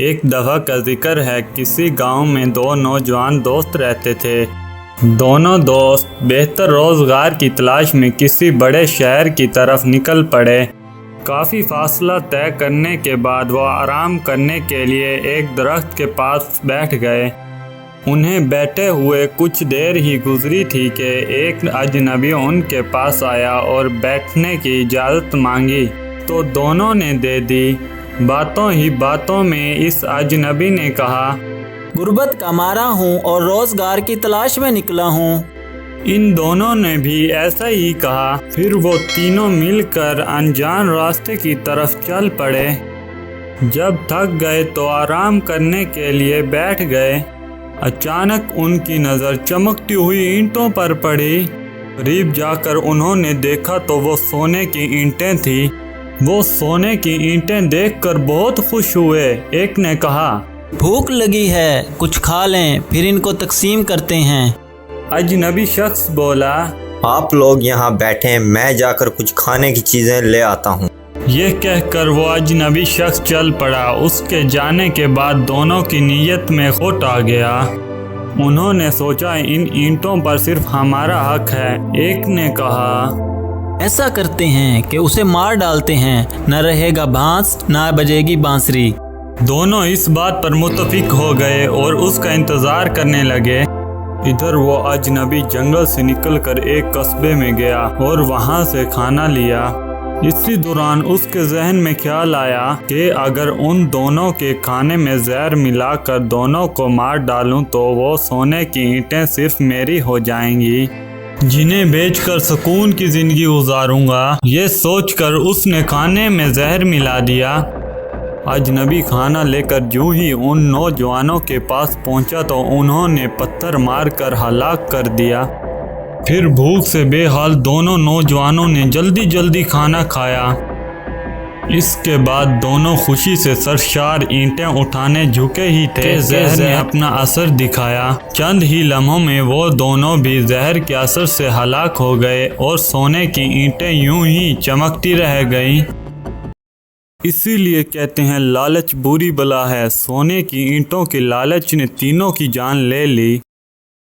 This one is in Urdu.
ایک دفعہ کا ذکر ہے، کسی گاؤں میں دو نوجوان دوست رہتے تھے۔ دونوں دوست بہتر روزگار کی تلاش میں کسی بڑے شہر کی طرف نکل پڑے۔ کافی فاصلہ طے کرنے کے بعد وہ آرام کرنے کے لیے ایک درخت کے پاس بیٹھ گئے۔ انہیں بیٹھے ہوئے کچھ دیر ہی گزری تھی کہ ایک اجنبی ان کے پاس آیا اور بیٹھنے کی اجازت مانگی تو دونوں نے دے دی۔ باتوں ہی باتوں میں اس اجنبی نے کہا، غربت کا مارا ہوں اور روزگار کی تلاش میں نکلا ہوں۔ ان دونوں نے بھی ایسا ہی کہا۔ پھر وہ تینوں مل کر انجان راستے کی طرف چل پڑے۔ جب تھک گئے تو آرام کرنے کے لیے بیٹھ گئے۔ اچانک ان کی نظر چمکتی ہوئی اینٹوں پر پڑی۔ قریب جا کر انہوں نے دیکھا تو وہ سونے کی اینٹیں تھیں۔ وہ سونے کی اینٹیں دیکھ کر بہت خوش ہوئے۔ ایک نے کہا، بھوک لگی ہے، کچھ کھا لیں، پھر ان کو تقسیم کرتے ہیں۔ اجنبی شخص بولا، آپ لوگ یہاں بیٹھیں، میں جا کر کچھ کھانے کی چیزیں لے آتا ہوں۔ یہ کہہ کر وہ اجنبی شخص چل پڑا۔ اس کے جانے کے بعد دونوں کی نیت میں کھوٹ آ گیا۔ انہوں نے سوچا ان اینٹوں پر صرف ہمارا حق ہے۔ ایک نے کہا، ایسا کرتے ہیں کہ اسے مار ڈالتے ہیں، نہ رہے گا بانس نہ بجے گی بانسری۔ دونوں اس بات پر متفق ہو گئے اور اس کا انتظار کرنے لگے۔ ادھر وہ اجنبی جنگل سے نکل کر ایک قصبے میں گیا اور وہاں سے کھانا لیا۔ اسی دوران اس کے ذہن میں خیال آیا کہ اگر ان دونوں کے کھانے میں زہر ملا کر دونوں کو مار ڈالوں تو وہ سونے کی اینٹیں صرف میری ہو جائیں گی، جنہیں بیچ کر سکون کی زندگی گزاروں گا۔ یہ سوچ کر اس نے کھانے میں زہر ملا دیا۔ اجنبی کھانا لے کر جو ہی ان نوجوانوں کے پاس پہنچا تو انہوں نے پتھر مار کر ہلاک کر دیا۔ پھر بھوک سے بے حال دونوں نوجوانوں نے جلدی جلدی کھانا کھایا۔ اس کے بعد دونوں خوشی سے سرشار اینٹیں اٹھانے جھکے ہی تھے کہ زہر نے اپنا اثر دکھایا۔ چند ہی لمحوں میں وہ دونوں بھی زہر کے اثر سے ہلاک ہو گئے اور سونے کی اینٹیں یوں ہی چمکتی رہ گئیں۔ اسی لیے کہتے ہیں لالچ بری بلا ہے۔ سونے کی اینٹوں کے لالچ نے تینوں کی جان لے لی۔